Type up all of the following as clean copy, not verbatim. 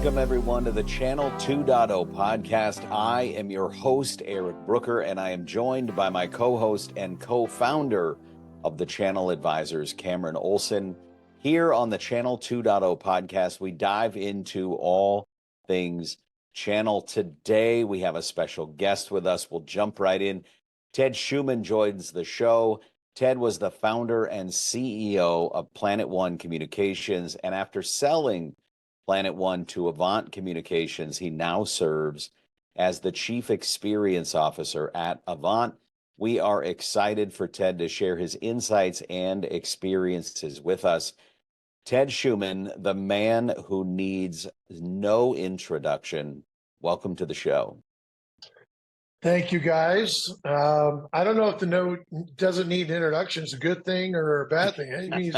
Welcome, everyone, to the Channel 2.0 podcast. I am your host, Eric Brooker, and I am joined by my co-host and co-founder of the Channel Advisors, Cameron Olson. Here on the Channel 2.0 podcast, we dive into all things channel. Today, we have a special guest with us. We'll jump right in. Ted Schuman joins the show. Ted was the founder and CEO of PlanetOne Communications, and after selling PlanetOne to Avant Communications, he now serves as the Chief Experience Officer at Avant. We are excited for Ted to share his insights and experiences with us. Ted Schuman, the man who needs no introduction. Welcome to the show. Thank you, guys. I don't know if the note doesn't need introduction is a good thing or a bad thing. It means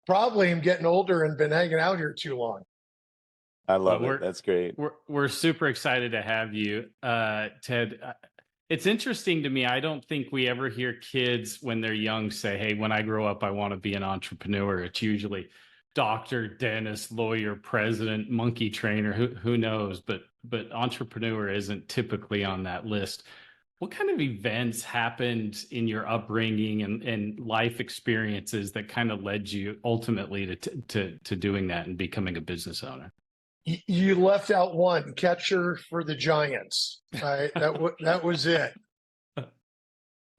probably I'm getting older and been hanging out here too long. I love it. That's great. We're super excited to have you, Ted. It's interesting to me. I don't think we ever hear kids when they're young say, hey, when I grow up, I want to be an entrepreneur. It's usually doctor, dentist, lawyer, president, monkey trainer, who knows, but entrepreneur isn't typically on that list. What kind of events happened in your upbringing and life experiences that kind of led you ultimately to doing that and becoming a business owner? You left out one, catcher for the Giants. Right? That was it.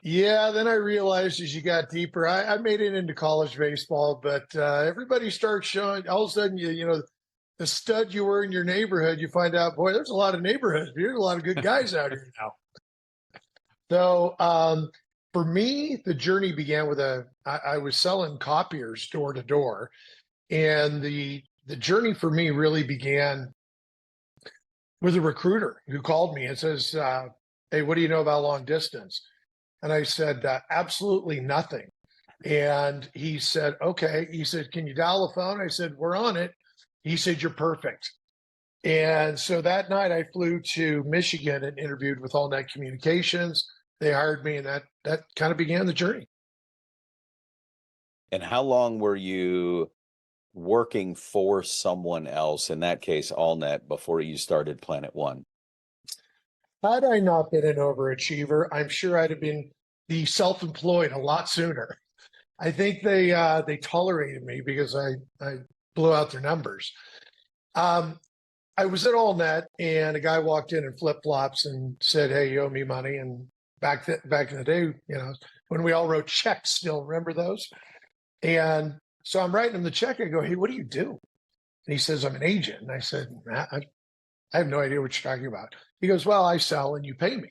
Yeah, then I realized as you got deeper, I made it into college baseball, but everybody starts showing, all of a sudden, you know, the stud you were in your neighborhood, you find out, boy, there's a lot of neighborhoods. There's a lot of good guys out here now. So for me, the journey began with I was selling copiers door to door. And the journey for me really began with a recruiter who called me and says, hey, what do you know about long distance? And I said, absolutely nothing. And he said, okay. He said, can you dial the phone? I said, we're on it. He said, you're perfect. And so that night I flew to Michigan and interviewed with All Net Communications. They hired me, and that kind of began the journey. And how long were you working for someone else, in that case, AllNet, before you started PlanetOne? Had I not been an overachiever, I'm sure I'd have been the self-employed a lot sooner. I think they tolerated me because I blew out their numbers. I was at AllNet, and a guy walked in flip-flops and said, hey, you owe me money. And back in the day, you know, when we all wrote checks still, remember those? And so I'm writing him the check. I go, hey, what do you do? And he says, I'm an agent. And I said, I have no idea what you're talking about. He goes, well, I sell and you pay me.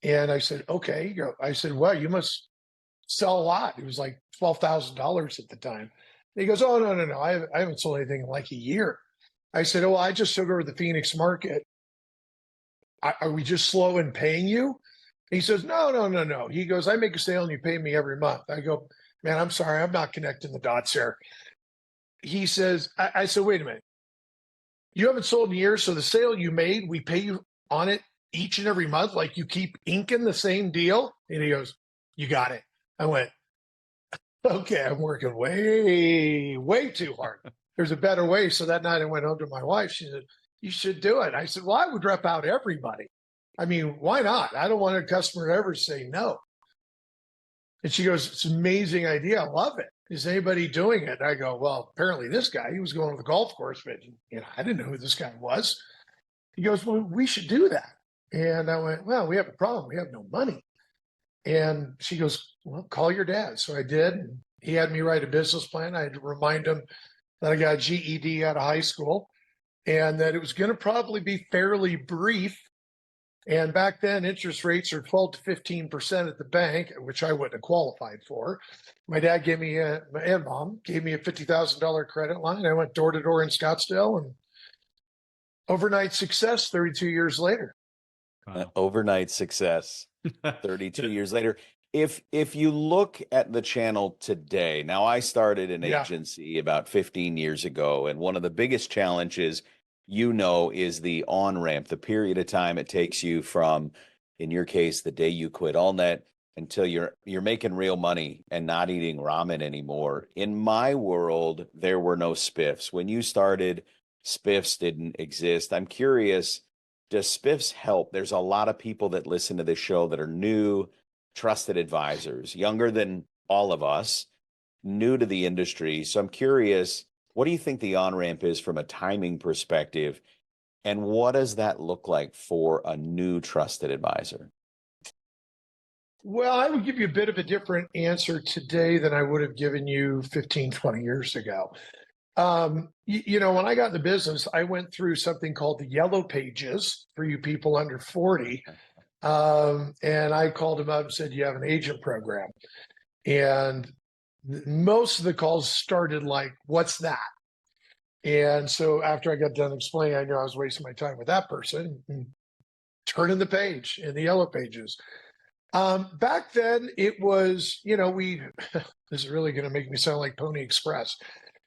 And I said, okay. I said, well, you must sell a lot. It was like $12,000 at the time. And he goes, oh, no. I haven't sold anything in like a year. I said, oh, I just took over the Phoenix market. Are we just slow in paying you? He says, no. He goes, I make a sale and you pay me every month. I go, man, I'm sorry, I'm not connecting the dots here. He says, I said, wait a minute. You haven't sold in a year, so the sale you made, we pay you on it each and every month, like you keep inking the same deal? And he goes, you got it. I went, okay, I'm working way too hard. There's a better way. So that night I went home to my wife. She said, you should do it. I said, well, I would rep out everybody. I mean, why not? I don't want a customer to ever say no. And she goes, it's an amazing idea. I love it. Is anybody doing it? And I go, well, apparently this guy, he was going to the golf course, but you know, I didn't know who this guy was. He goes, well, we should do that. And I went, well, we have a problem. We have no money. And she goes, well, call your dad. So I did. And he had me write a business plan. I had to remind him that I got a GED out of high school and that it was going to probably be fairly brief. And back then, interest rates are 12 to 15% at the bank, which I wouldn't have qualified for. My dad gave me and mom gave me a $50,000 credit line. I went door to door in Scottsdale, and overnight success 32 years later. Overnight success 32 years later. If you look at the channel today, now I started an agency about 15 years ago, and one of the biggest challenges, you know, is the on-ramp, the period of time it takes you from, in your case, the day you quit AllNet until you're making real money and not eating ramen anymore. In my world, there were no spiffs. When you started, spiffs didn't exist. I'm curious, does spiffs help? There's a lot of people that listen to this show that are new, trusted advisors, younger than all of us, new to the industry. So I'm curious, what do you think the on-ramp is from a timing perspective? And what does that look like for a new trusted advisor? Well, I would give you a bit of a different answer today than I would have given you 15, 20 years ago. When I got in the business, I went through something called the yellow pages for you people under 40. And I called them up and said, you have an agent program. And most of the calls started like, what's that? And so after I got done explaining, I knew I was wasting my time with that person, and turning the page in the yellow pages. Back then it was, this is really going to make me sound like Pony Express.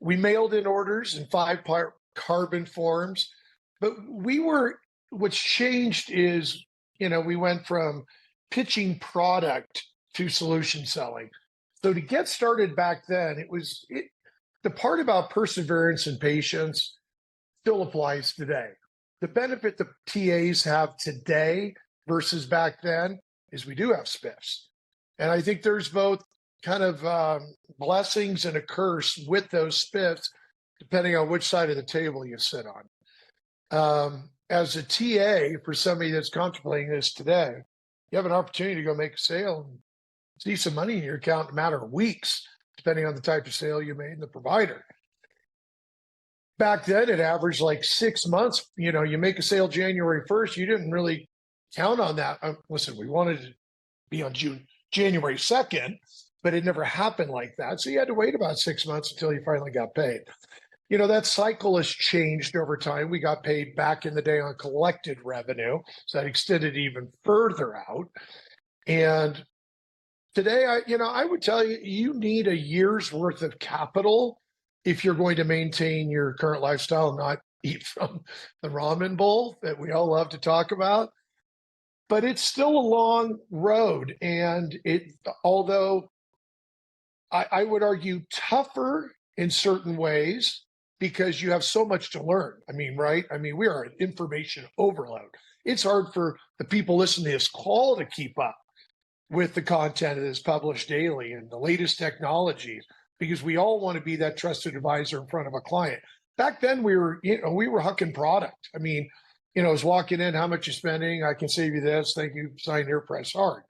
We mailed in orders in 5-part carbon forms, but what's changed is, we went from pitching product to solution selling. So to get started back then, the part about perseverance and patience still applies today. The benefit the TAs have today versus back then is we do have spiffs. And I think there's both kind of blessings and a curse with those spiffs, depending on which side of the table you sit on. As a TA, for somebody that's contemplating this today, you have an opportunity to go make a sale and see some money in your account in a matter of weeks, depending on the type of sale you made and the provider. Back then, it averaged like 6 months. You make a sale January 1st, you didn't really count on that. Listen, we wanted to be on January 2nd, but it never happened like that. So you had to wait about 6 months until you finally got paid. That cycle has changed over time. We got paid back in the day on collected revenue, so that extended even further out. And today, I would tell you, you need a year's worth of capital if you're going to maintain your current lifestyle and not eat from the ramen bowl that we all love to talk about. But it's still a long road. And although I would argue tougher in certain ways, because you have so much to learn. Right? We are an information overload. It's hard for the people listening to this call to keep up with the content that is published daily and the latest technologies, because we all want to be that trusted advisor in front of a client. Back then, we were hucking product. I was walking in, how much you spending? I can save you this. Thank you. Sign here, press hard.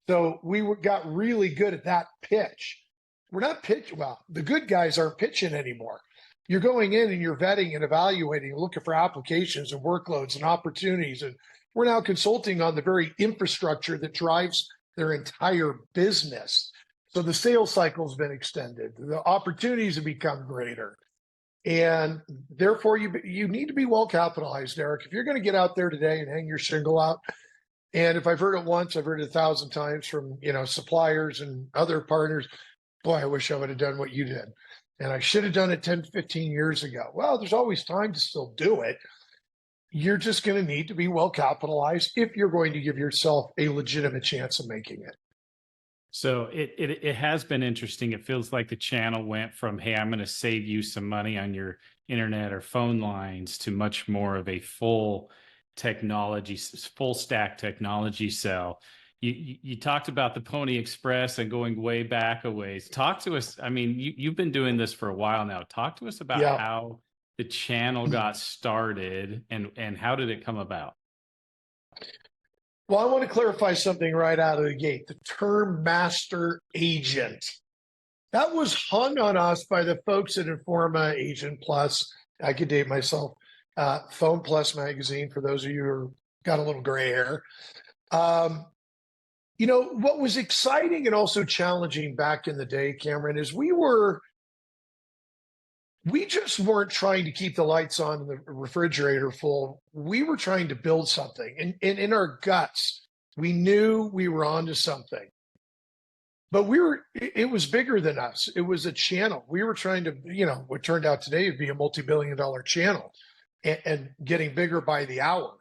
So we got really good at that pitch. We're not pitching. Well, the good guys aren't pitching anymore. You're going in and you're vetting and evaluating, looking for applications and workloads and opportunities. And we're now consulting on the very infrastructure that drives their entire business. So the sales cycle has been extended. The opportunities have become greater. And therefore, you need to be well capitalized, Eric. If you're going to get out there today and hang your shingle out, and if I've heard it once, I've heard it 1,000 times from suppliers and other partners. Boy, I wish I would have done what you did. And I should have done it 10, 15 years ago. Well, there's always time to still do it. You're just going to need to be well capitalized if you're going to give yourself a legitimate chance of making it. So it has been interesting. It feels like the channel went from, hey, I'm going to save you some money on your internet or phone lines, to much more of a full stack technology sell. You talked about the Pony Express and going way back a ways. Talk to us. You've been doing this for a while now. Talk to us about how the channel got started and how did it come about? Well, I want to clarify something right out of the gate. The term master agent, that was hung on us by the folks at Informa, Agent Plus. I could date myself. Phone Plus magazine, for those of you who got a little gray hair. What was exciting and also challenging back in the day, Cameron, is we just weren't trying to keep the lights on and the refrigerator full. We were trying to build something. And in our guts, we knew we were onto something. But it was bigger than us. It was a channel. We were trying to, what turned out today to be a multi-billion-dollar channel and getting bigger by the hour.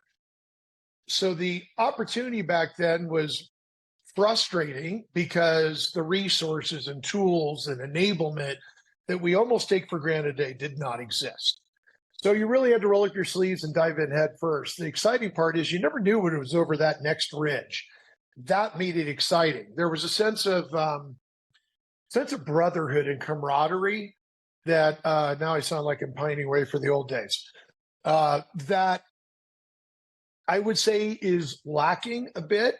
So the opportunity back then was frustrating because the resources and tools and enablement that we almost take for granted today did not exist. So you really had to roll up your sleeves and dive in head first. The exciting part is you never knew what it was over that next ridge. That made it exciting. There was a sense of brotherhood and camaraderie that now I sound like I'm pining away for the old days. That I would say is lacking a bit.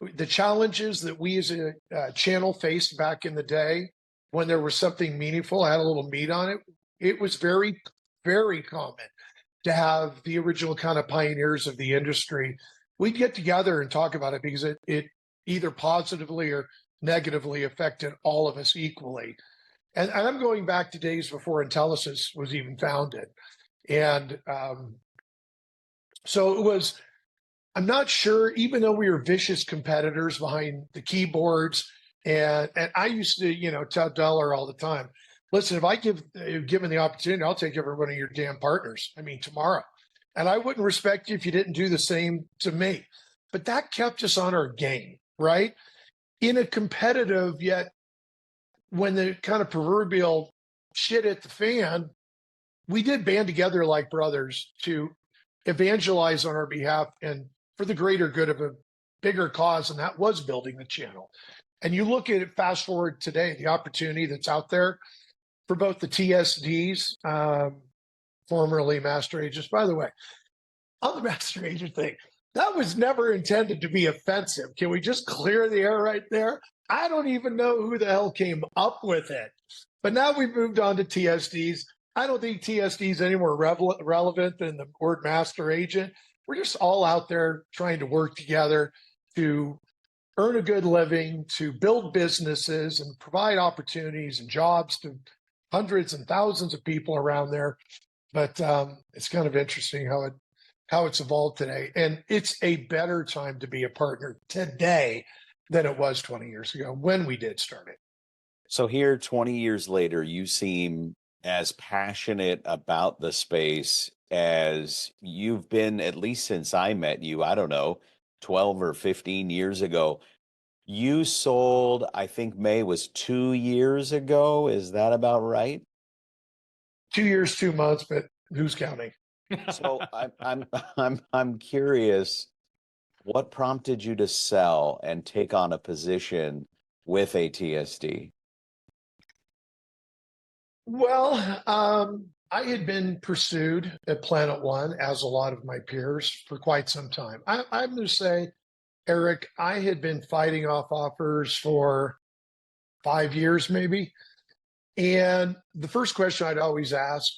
The challenges that we as a channel faced back in the day when there was something meaningful, had a little meat on it, it was very, very common to have the original kind of pioneers of the industry. We'd get together and talk about it because it either positively or negatively affected all of us equally. And I'm going back to days before Intellisys was even founded. And so it was, I'm not sure, even though we were vicious competitors behind the keyboards, and I used to, tell Dollar all the time, listen, if I given the opportunity, I'll take every one of your damn partners. I mean, tomorrow. And I wouldn't respect you if you didn't do the same to me. But that kept us on our game, right? In a competitive, yet when the kind of proverbial shit hit the fan, we did band together like brothers to evangelize on our behalf and for the greater good of a bigger cause, and that was building the channel. And you look at it, fast forward today, the opportunity that's out there for both the TSDs, formerly master agents. By the way, on the master agent thing, that was never intended to be offensive. Can we just clear the air right there? I don't even know who the hell came up with it. But now we've moved on to TSDs. I don't think TSD is any more relevant than the word master agent. We're just all out there trying to work together to earn a good living, to build businesses and provide opportunities and jobs to hundreds and thousands of people around there. But it's kind of interesting how it's evolved today. And it's a better time to be a partner today than it was 20 years ago when we did start it. So here, 20 years later, you seem as passionate about the space as you've been, at least since I met you, I don't know, 12 or 15 years ago. You sold, I think May was 2 years ago. Is that about right? 2 years, 2 months, but who's counting? So I'm curious, what prompted you to sell and take on a position with a TSD? Well, I had been pursued at PlanetOne, as a lot of my peers, for quite some time. I'm going to say, Eric, I had been fighting off offers for 5 years, maybe. And the first question I'd always ask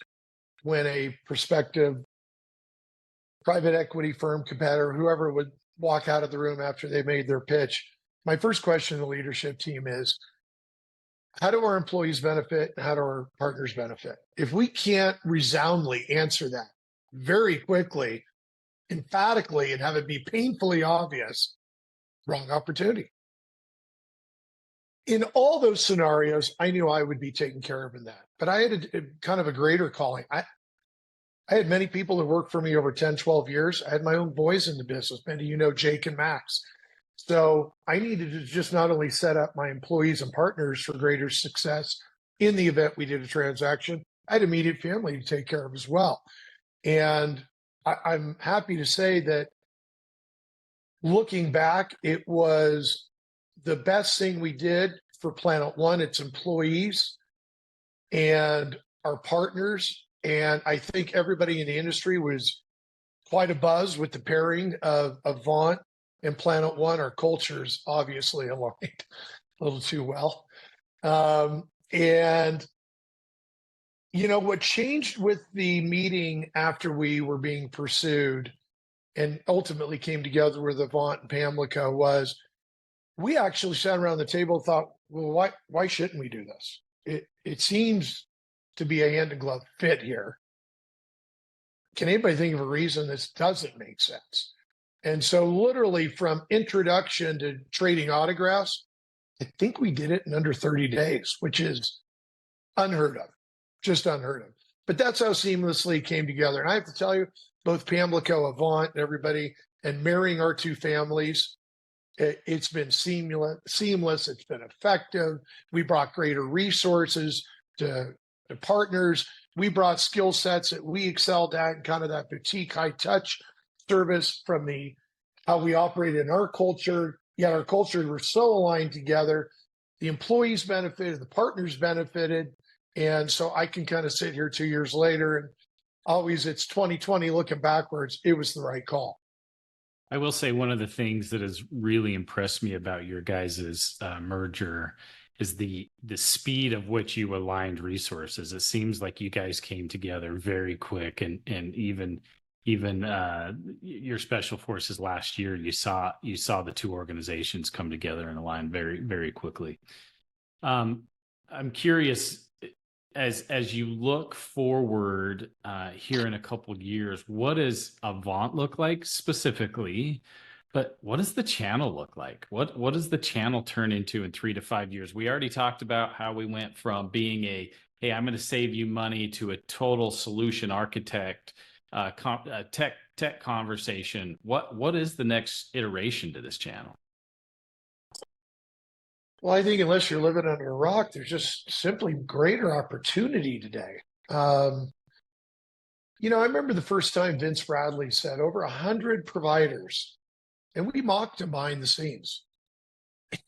when a prospective private equity firm competitor, whoever would walk out of the room after they made their pitch, my first question to the leadership team is, how do our employees benefit and how do our partners benefit? If we can't resoundingly answer that very quickly, emphatically, and have it be painfully obvious, wrong opportunity. In all those scenarios, I knew I would be taken care of in that. But I had a kind of a greater calling. I had many people that worked for me over 10, 12 years. I had my own boys in the business. Many of you know Jake and Max. So I needed to just not only set up my employees and partners for greater success in the event we did a transaction, I had immediate family to take care of as well. And I'm happy to say that looking back, it was the best thing we did for PlanetOne, its employees and our partners. And I think everybody in the industry was quite abuzz with the pairing of Avant and PlanetOne. Our cultures obviously aligned a little too well. And what changed with the meeting after we were being pursued and ultimately came together with Avant and Pamlico was we actually sat around the table and thought, well, why shouldn't we do this? It seems to be a hand in glove fit here. Can anybody think of a reason this doesn't make sense? And so literally from introduction to trading autographs, I think we did it in under 30 days, which is unheard of, just unheard of. But that's how seamlessly it came together. And I have to tell you, both Pamlico, Avant, and everybody, and marrying our two families, it's been seamless. It's been effective. We brought greater resources to partners. we brought skill sets that we excelled at and kind of that boutique high touch service from the how we operate in our culture. Yet our cultures were so aligned together. The employees benefited, the partners benefited. And so I can kind of sit here 2 years later and always it's 2020 looking backwards. It was the right call. I will say one of the things that has really impressed me about your guys' merger is the speed of which you aligned resources. It seems like you guys came together very quick, and even your special forces last year, you saw the two organizations come together and align very, very quickly. I'm curious, as you look forward here in a couple of years, what does Avant look like specifically? But what does the channel look like? What does the channel turn into in 3 to 5 years? We already talked about how we went from being a, hey, I'm going to save you money, to a total solution architect, tech conversation. What is the next iteration to this channel? Well, I think unless you're living under a rock, there's just simply greater opportunity today. You know, I remember the first time Vince Bradley said over 100 providers, and we mocked him behind the scenes.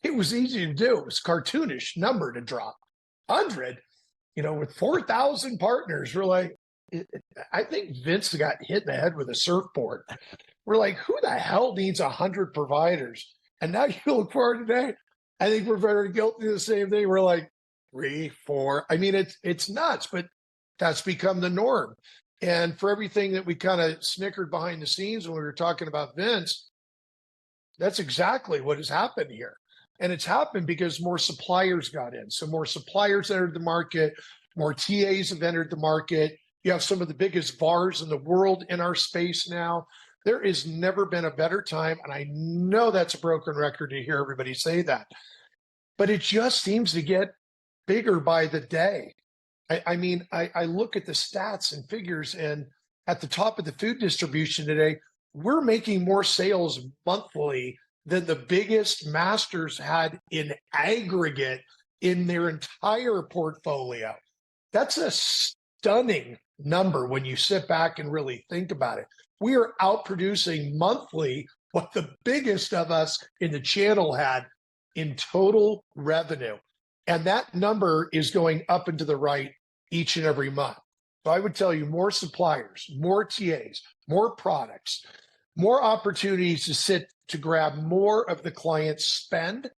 It was easy to do. It was cartoonish number to drop. 100, you know, with 4,000 partners. We're like, I think Vince got hit in the head with a surfboard. We're like, who the hell needs 100 providers? And now you look forward today, I think we're very guilty of the same thing. We're like 3, 4. I mean, it's nuts, but that's become the norm. And for everything that we kind of snickered behind the scenes when we were talking about Vince, that's exactly what has happened here. And it's happened because more suppliers got in. So more suppliers entered the market, more TAs have entered the market. You have some of the biggest VARs in the world in our space now. There has never been a better time. And I know that's a broken record to hear everybody say that, but it just seems to get bigger by the day. I mean, I look at the stats and figures, and at the top of the food distribution today, we're making more sales monthly than the biggest masters had in aggregate in their entire portfolio. That's a stunning number when you sit back and really think about it. We are outproducing monthly what the biggest of us in the channel had in total revenue. And that number is going up and to the right each and every month. So I would tell you more suppliers, more TAs, more products, more opportunities to sit to grab more of the client's spend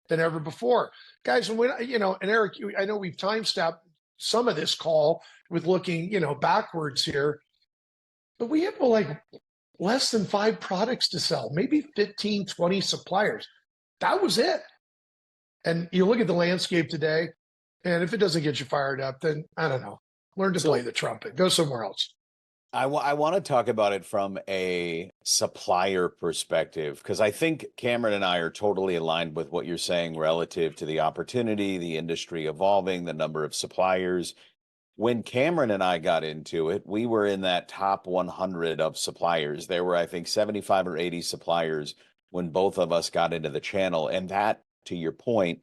than ever before. Guys, when, you know, and Eric, I know we've time-stamped some of this call with looking, you know, backwards here, but we have like less than 5 products to sell, maybe 15, 20 suppliers. That was it. And you look at the landscape today, and if it doesn't get you fired up, then I don't know, learn to play the trumpet, go somewhere else. I want to talk about it from a supplier perspective, because I think Cameron and I are totally aligned with what you're saying relative to the opportunity, the industry evolving, the number of suppliers. When Cameron and I got into it, we were in that top 100 of suppliers. There were, I think, 75 or 80 suppliers when both of us got into the channel. And that, to your point,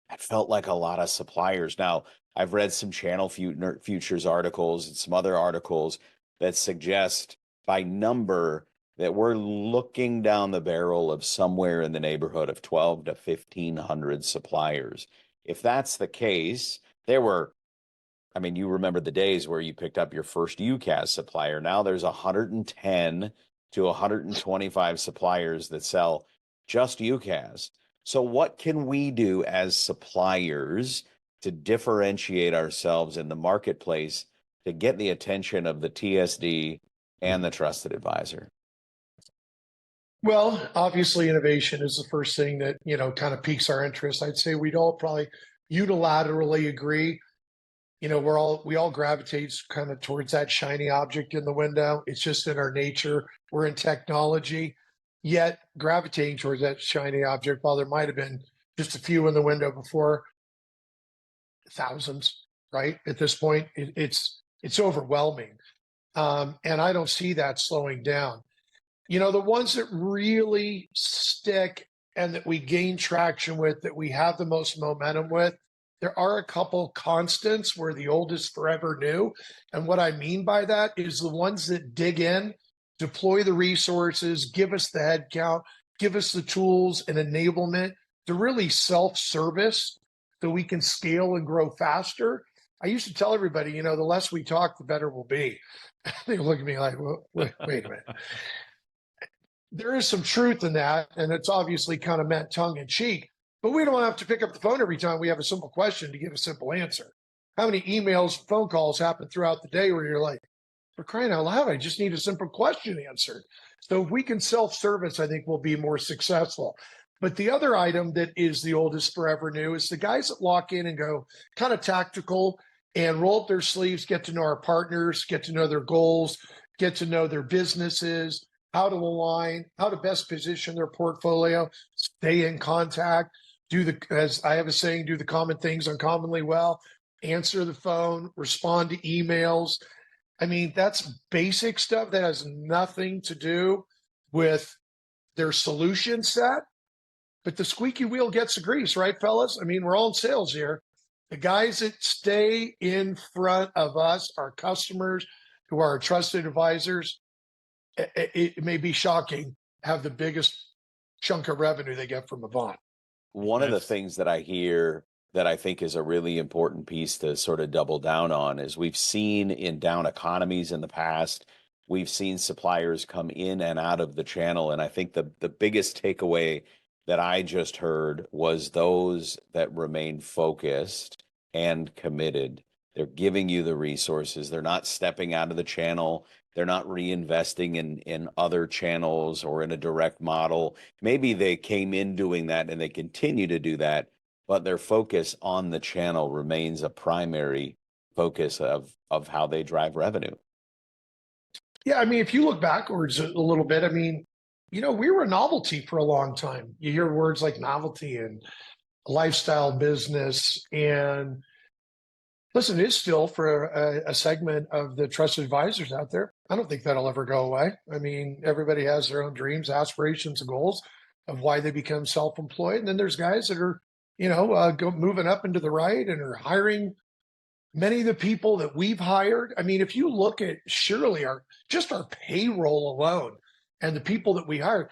that felt like a lot of suppliers. Now, I've read some channel futures articles and some other articles that suggest by number that we're looking down the barrel of somewhere in the neighborhood of 12 to 1,500 suppliers. If that's the case, there were, I mean, you remember the days where you picked up your first UCAS supplier. Now there's 110 to 125 suppliers that sell just UCAS. So what can we do as suppliers to differentiate ourselves in the marketplace to get the attention of the TSD and the trusted advisor? Well, obviously innovation is the first thing that, you know, kind of piques our interest. I'd say we'd all probably unilaterally agree. You know, we all gravitate kind of towards that shiny object in the window. It's just in our nature. We're in technology, yet gravitating towards that shiny object, while there might have been just a few in the window before, thousands, right? At this point, it's overwhelming. And I don't see that slowing down. You know, the ones that really stick and that we gain traction with, that we have the most momentum with, There are a couple constants where the old is forever new. And what I mean by that is the ones that dig in, deploy the resources, give us the head count, give us the tools and enablement to really self-service so we can scale and grow faster. I used to tell everybody, the less we talk, the better we'll be. They look at me like, wait a minute. There is some truth in that, and it's obviously kind of meant tongue in cheek, but we don't have to pick up the phone every time we have a simple question to give a simple answer. How many emails, phone calls happen throughout the day where you're like, for crying out loud, I just need a simple question answered. So if we can self-service, I think we'll be more successful. But the other item that is the oldest forever new is the guys that lock in and go kind of tactical and roll up their sleeves, get to know our partners, get to know their goals, get to know their businesses, how to align, how to best position their portfolio, stay in contact, as I have a saying, do the common things uncommonly well, answer the phone, respond to emails. I mean, that's basic stuff that has nothing to do with their solution set, but the squeaky wheel gets the grease, right, fellas? I mean, we're all in sales here. The guys that stay in front of us, our customers who are our trusted advisors, it may be shocking, have the biggest chunk of revenue they get from Avant. One of the things that I hear that I think is a really important piece to sort of double down on is we've seen in down economies in the past, we've seen suppliers come in and out of the channel. And I think the biggest takeaway that I just heard was those that remain focused and committed. They're giving you the resources. They're not stepping out of the channel. They're not reinvesting in other channels or in a direct model. Maybe they came in doing that and they continue to do that, but their focus on the channel remains a primary focus of how they drive revenue. Yeah, I mean, if you look backwards a little bit, I mean, we were a novelty for a long time. You hear words like novelty and lifestyle business. And listen, it is still for a segment of the trusted advisors out there. I don't think that'll ever go away. I mean, everybody has their own dreams, aspirations, and goals of why they become self-employed. And then there's guys that are, moving up into the right and are hiring many of the people that we've hired. I mean, if you look at surely our payroll alone and the people that we hired,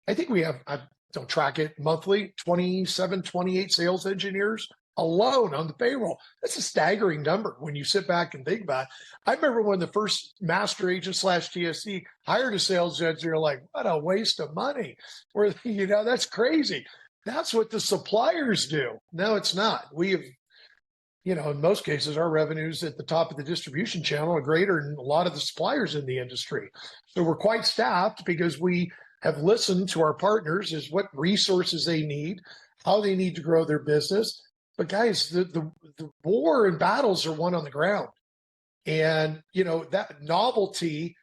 I think we have, I don't track it monthly, 27, 28 sales engineers alone on the payroll. That's a staggering number when you sit back and think about it. I remember when the first master agent / TSC hired a sales engineer, like, what a waste of money. Where, that's crazy. That's what the suppliers do. No, it's not. We have, in most cases, our revenues at the top of the distribution channel are greater than a lot of the suppliers in the industry. So we're quite staffed because we have listened to our partners as what resources they need, how they need to grow their business. But guys, the war and battles are won on the ground. And, that novelty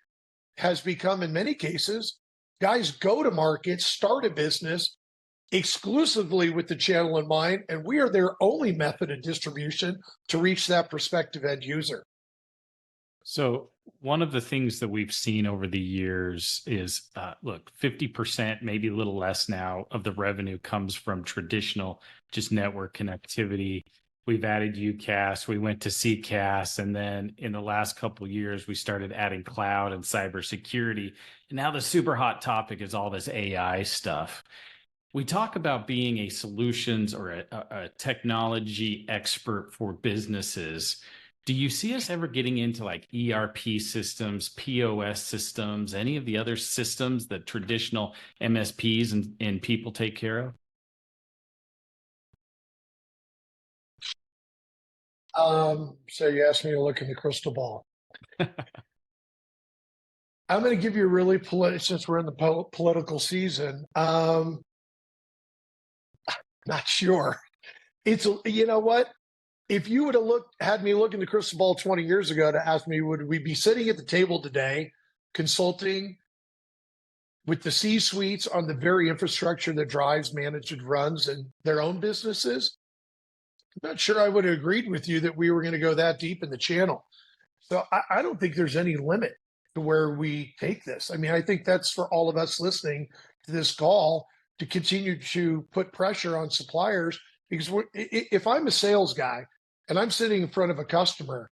has become, in many cases, guys go to market, start a business exclusively with the channel in mind, and we are their only method of distribution to reach that prospective end user. So one of the things that we've seen over the years is, 50%, maybe a little less now, of the revenue comes from traditional just network connectivity. We've added UCaaS, we went to CCaaS, and then in the last couple of years, we started adding cloud and cybersecurity. And now the super hot topic is all this AI stuff. We talk about being a solutions or a technology expert for businesses. Do you see us ever getting into like ERP systems, POS systems, any of the other systems that traditional MSPs and people take care of? So you asked me to look in the crystal ball. I'm going to give you a really since we're in the political season. Not sure. It's, what? If you would have had me look in the crystal ball 20 years ago to ask me, would we be sitting at the table today consulting with the C-suites on the very infrastructure that drives, manages, runs, and their own businesses? I'm not sure I would have agreed with you that we were going to go that deep in the channel. So I don't think there's any limit to where we take this. I mean, I think that's for all of us listening to this call to continue to put pressure on suppliers Because if I'm a sales guy and I'm sitting in front of a customer,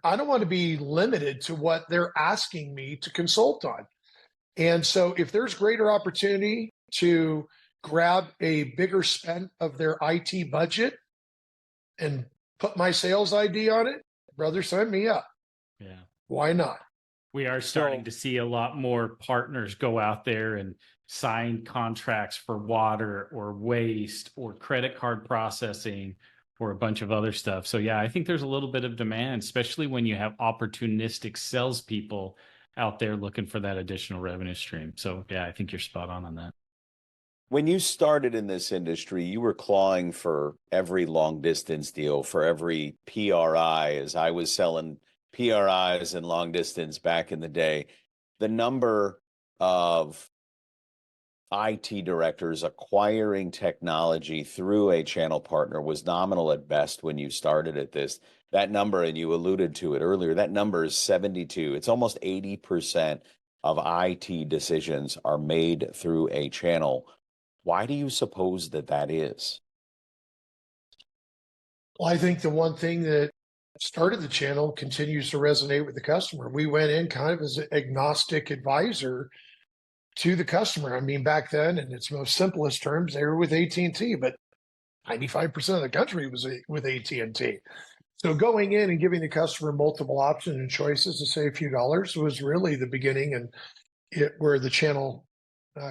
I don't want to be limited to what they're asking me to consult on. And so if there's greater opportunity to grab a bigger spend of their IT budget and put my sales ID on it, brother, sign me up. Yeah. Why not? We are starting to see a lot more partners go out there and sign contracts for water or waste or credit card processing or a bunch of other stuff. So yeah, I think there's a little bit of demand, especially when you have opportunistic salespeople out there looking for that additional revenue stream. So yeah, I think you're spot on that. When you started in this industry, you were clawing for every long distance deal, for every PRI, as I was selling PRIs and long distance back in the day. The number of IT directors acquiring technology through a channel partner was nominal at best when you started at this. That number, and you alluded to it earlier, that number is 72. It's almost 80% of IT decisions are made through a channel. Why do you suppose that that is? Well, I think the one thing that started the channel continues to resonate with the customer. We went in kind of as an agnostic advisor to the customer. I mean, back then, in its most simplest terms, they were with AT&T, but 95% of the country was with AT&T. So going in and giving the customer multiple options and choices to save a few dollars was really the beginning, and where the channel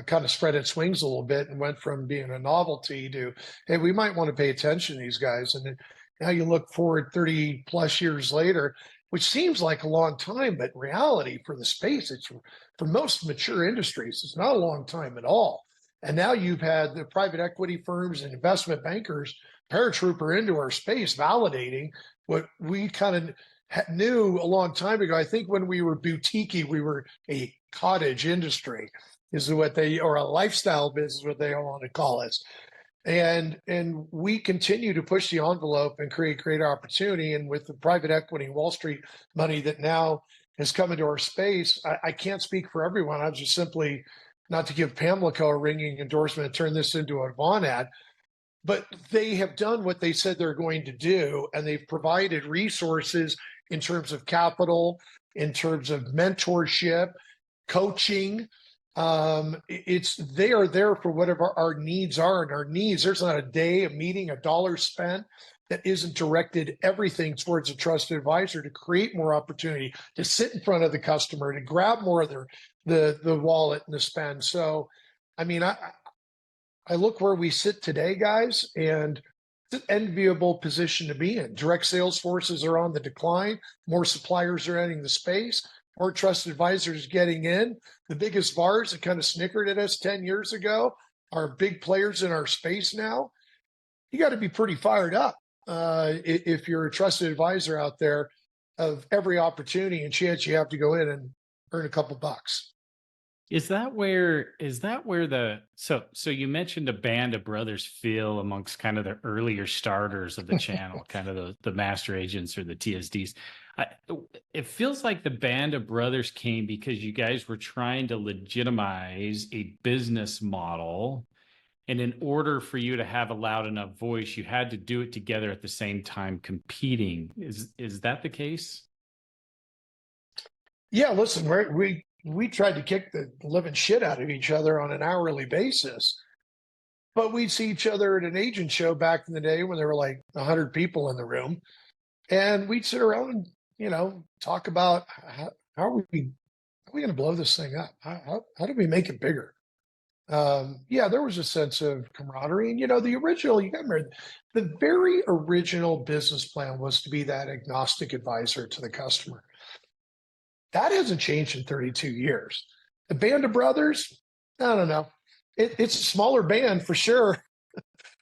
kind of spread its wings a little bit and went from being a novelty to, hey, we might want to pay attention to these guys. And now you look forward 30 plus years later, which seems like a long time, but in reality for the space, it's for most mature industries, it's not a long time at all. And now you've had the private equity firms and investment bankers paratrooper into our space, validating what we kind of knew a long time ago. I think when we were boutique, we were a cottage industry, is what they, or a lifestyle business, what they want to call us. And we continue to push the envelope and create greater opportunity. And with the private equity and Wall Street money that now has come into our space, I can't speak for everyone. I was just simply, not to give Pamela a ringing endorsement and turn this into an Avant ad, but they have done what they said they're going to do, and they've provided resources in terms of capital, in terms of mentorship, coaching. They are there for whatever our needs are, and our needs, there's not a day, a meeting, a dollar spent that isn't directed everything towards a trusted advisor to create more opportunity, to sit in front of the customer, to grab more of the wallet and the spend. So, I mean, I look where we sit today, guys, and it's an enviable position to be in. Direct sales forces are on the decline. More suppliers are entering the space. More trusted advisors getting in. The biggest VARs that kind of snickered at us 10 years ago are big players in our space now. You got to be pretty fired up if you're a trusted advisor out there of every opportunity and chance you have to go in and earn a couple bucks. Is that where so you mentioned a band of brothers feel amongst kind of the earlier starters of the channel, kind of the master agents or the TSDs. It feels like the band of brothers came because you guys were trying to legitimize a business model. And in order for you to have a loud enough voice, you had to do it together at the same time competing. Is that the case? Yeah, listen, we tried to kick the living shit out of each other on an hourly basis, but we'd see each other at an agent show back in the day when there were like 100 people in the room, and we'd sit around and talk about how are we going to blow this thing up? How do we make it bigger? Yeah, there was a sense of camaraderie, and the original, you got to remember, the very original business plan was to be that agnostic advisor to the customer. That hasn't changed in 32 years. The band of brothers, I don't know. It's a smaller band for sure.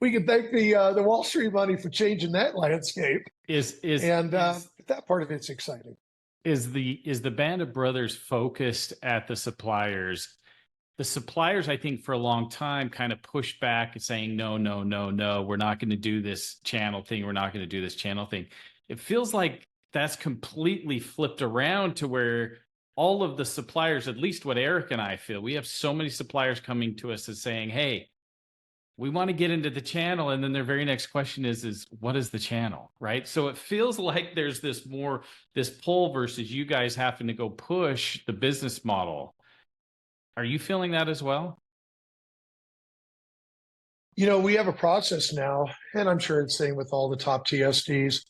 We can thank the Wall Street money for changing that landscape. That part of it's exciting. Is the band of brothers focused at the suppliers? The suppliers, I think, for a long time kind of pushed back and saying, no, we're not going to do this channel thing. We're not going to do this channel thing. It feels like that's completely flipped around to where all of the suppliers, at least what Eric and I feel, we have so many suppliers coming to us and saying, hey, we want to get into the channel, and then their very next question is what is the channel, right? So it feels like there's this pull versus you guys having to go push the business model. Are you feeling that as well? We have a process now, and I'm sure it's the same with all the top TSDs.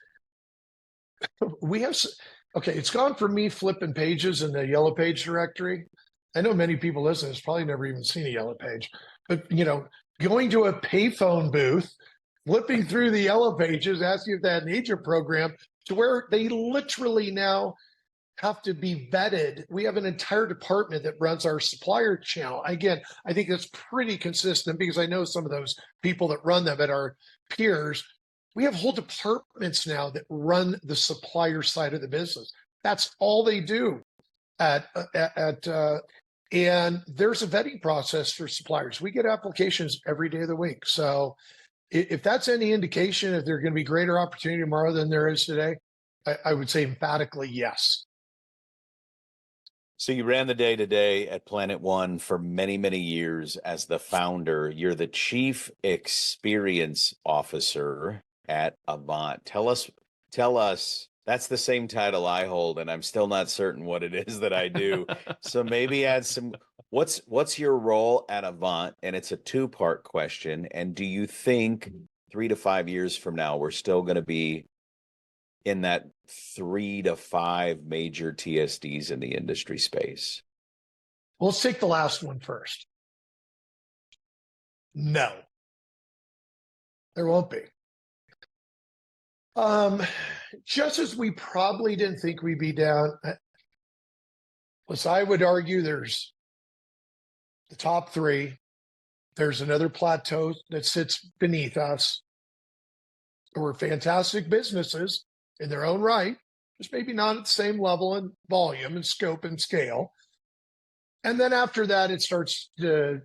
Okay, it's gone from me flipping pages in the yellow page directory. I know many people listening has probably never even seen a yellow page, but going to a payphone booth, flipping through the yellow pages, asking if they had an agent program, to where they literally now have to be vetted. We have an entire department that runs our supplier channel. Again, I think that's pretty consistent because I know some of those people that run them at our peers. We have whole departments now that run the supplier side of the business. That's all they do and there's a vetting process for suppliers. We get applications every day of the week. So if that's any indication if there's going to be greater opportunity tomorrow than there is today, I would say emphatically yes. So you ran the day-to-day at PlanetOne for many, many years as the founder. You're the Chief Experience Officer at Avant. Tell us, that's the same title I hold, and I'm still not certain what it is that I do. So maybe add some, what's your role at Avant? And it's a two-part question. And do you think 3 to 5 years from now, we're still going to be in that 3 to 5 major TSDs in the industry space? Well, let's take the last one first. No, there won't be. Just as we probably didn't think we'd be down, I would argue there's the top 3. There's another plateau that sits beneath us. We're fantastic businesses in their own right, just maybe not at the same level and volume and scope and scale. And then after that, it starts to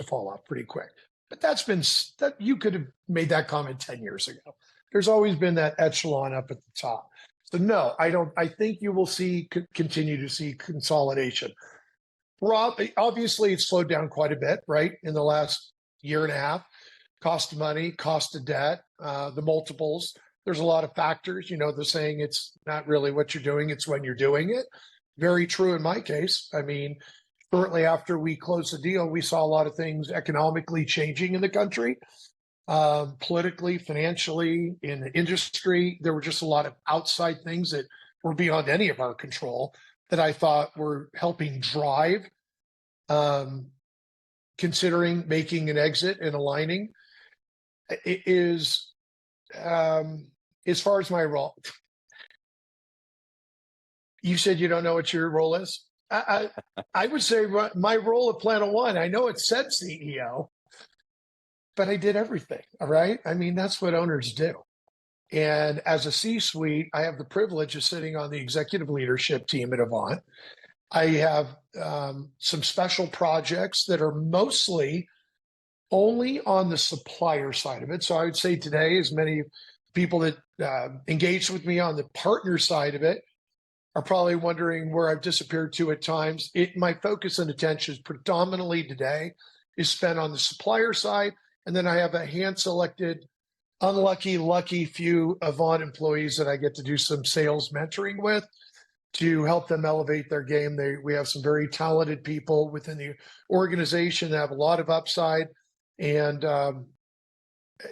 fall off pretty quick. But that you could have made that comment 10 years ago. There's always been that echelon up at the top. So no, I think you will continue to see consolidation. Obviously, it's slowed down quite a bit, right? In the last year and a half, cost of money, cost of debt, the multiples. There's a lot of factors, the saying, it's not really what you're doing, it's when you're doing it. Very true in my case. I mean, shortly after we closed the deal, we saw a lot of things economically changing in the country, politically, financially, in the industry. There were just a lot of outside things that were beyond any of our control that I thought were helping drive, considering making an exit and aligning. It is, as far as my role, you said you don't know what your role is. I would say my role at PlanetOne, I know it said CEO, but I did everything. All right. I mean, that's what owners do. And as a C-suite, I have the privilege of sitting on the executive leadership team at Avant. I have some special projects that are mostly only on the supplier side of it. So I would say today, as many people that engaged with me on the partner side of it are probably wondering where I've disappeared to at times. My focus and attention is predominantly today is spent on the supplier side. And then I have a hand-selected, unlucky, lucky few Avant employees that I get to do some sales mentoring with to help them elevate their game. We have some very talented people within the organization that have a lot of upside, and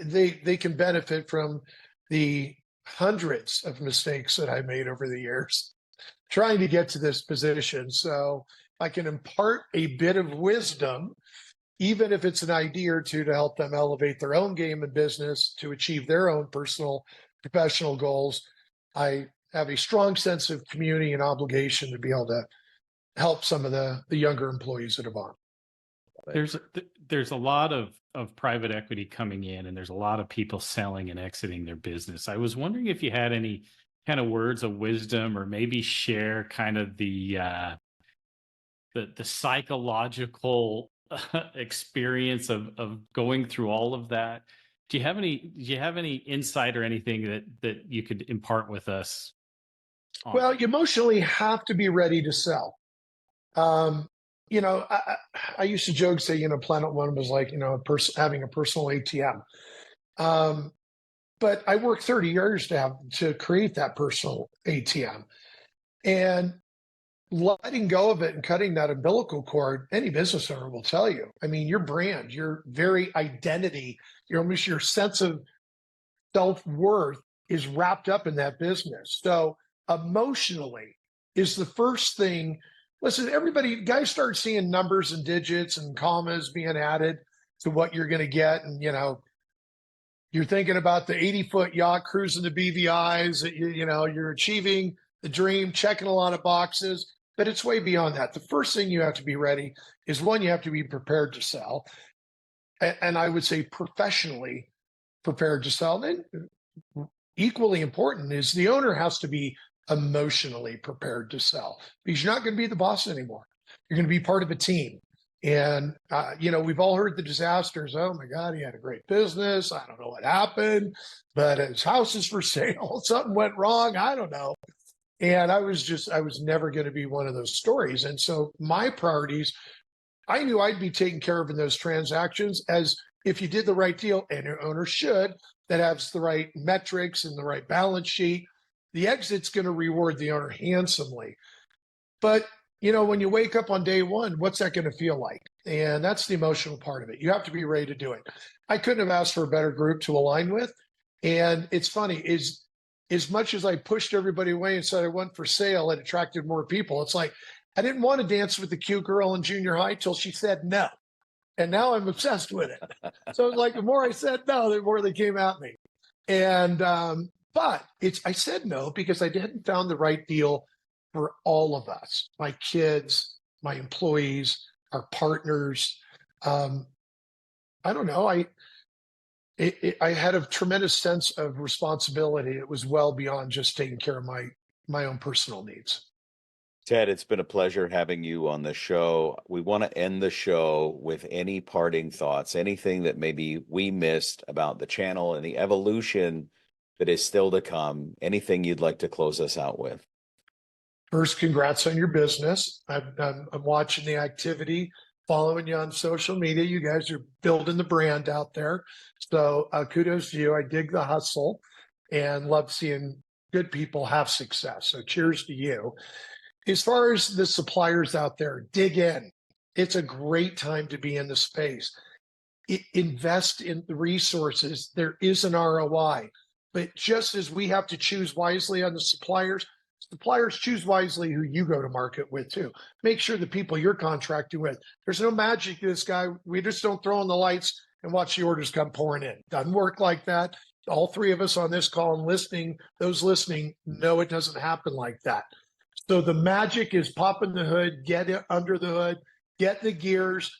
they can benefit from the hundreds of mistakes that I made over the years trying to get to this position. So I can impart a bit of wisdom, even if it's an idea or two, to help them elevate their own game and business to achieve their own personal, professional goals. I have a strong sense of community and obligation to be able to help some of the younger employees at Avant. There's a lot of private equity coming in, and there's a lot of people selling and exiting their business. I was wondering if you had any kind of words of wisdom, or maybe share kind of the psychological experience of going through all of that. Do you have any insight or anything that you could impart with us on? Well, you emotionally have to be ready to sell. I used to joke, say, PlanetOne was like, having a personal ATM. But I worked 30 years to create that personal ATM. And letting go of it and cutting that umbilical cord, any business owner will tell you. I mean, your brand, your very identity, your sense of self-worth is wrapped up in that business. So emotionally is the first thing. Listen, guys start seeing numbers and digits and commas being added to what you're going to get. And, you're thinking about the 80-foot yacht cruising the BVIs, you're achieving the dream, checking a lot of boxes, but it's way beyond that. The first thing you have to be ready is, one, you have to be prepared to sell. And I would say professionally prepared to sell. And equally important is the owner has to be emotionally prepared to sell, because you're not going to be the boss anymore. You're going to be part of a team. And, we've all heard the disasters. Oh my God, he had a great business. I don't know what happened, but his house is for sale. Something went wrong. I don't know. And I was never going to be one of those stories. And so my priorities, I knew I'd be taken care of in those transactions, as if you did the right deal, and an owner should, that has the right metrics and the right balance sheet, the exit's going to reward the owner handsomely. But when you wake up on day one, what's that going to feel like? And that's the emotional part of it. You have to be ready to do it. I couldn't have asked for a better group to align with. And it's funny, as much as I pushed everybody away and said I went for sale, it attracted more people. It's like, I didn't want to dance with the cute girl in junior high till she said no. And now I'm obsessed with it. So like, the more I said no, the more they came at me. And, but I said no because I hadn't found the right deal for all of us, my kids, my employees, our partners. I don't know. I had a tremendous sense of responsibility. It was well beyond just taking care of my own personal needs. Ted, it's been a pleasure having you on the show. We want to end the show with any parting thoughts, anything that maybe we missed about the channel and the evolution that is still to come, anything you'd like to close us out with. First, congrats on your business. I'm watching the activity, following you on social media. You guys are building the brand out there. So kudos to you. I dig the hustle and love seeing good people have success. So cheers to you. As far as the suppliers out there, dig in. It's a great time to be in the space. Invest in the resources. There is an ROI. But just as we have to choose wisely on the suppliers choose wisely who you go to market with too. Make sure the people you're contracting with, there's no magic to this guy. We just don't throw on the lights and watch the orders come pouring in. Doesn't work like that. All three of us on this call and those listening know it doesn't happen like that. So the magic is popping the hood, get it under the hood, get the gears,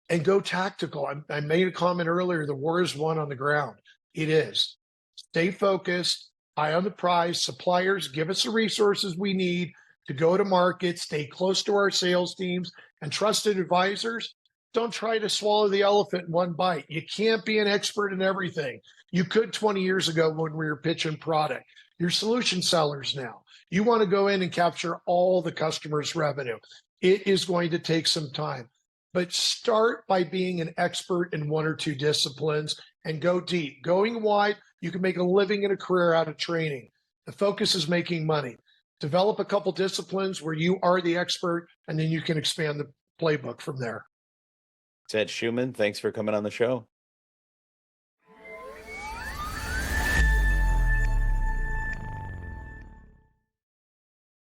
and go tactical. I made a comment earlier, the war is won on the ground. It is. Stay focused, eye on the prize. Suppliers, give us the resources we need to go to market, stay close to our sales teams, and trusted advisors. Don't try to swallow the elephant in one bite. You can't be an expert in everything. You could 20 years ago when we were pitching product. You're solution sellers now. You want to go in and capture all the customers' revenue. It is going to take some time, but start by being an expert in one or two disciplines and go deep. Going wide, you can make a living and a career out of training. The focus is making money. Develop a couple disciplines where you are the expert, and then you can expand the playbook from there. Ted Schuman, thanks for coming on the show.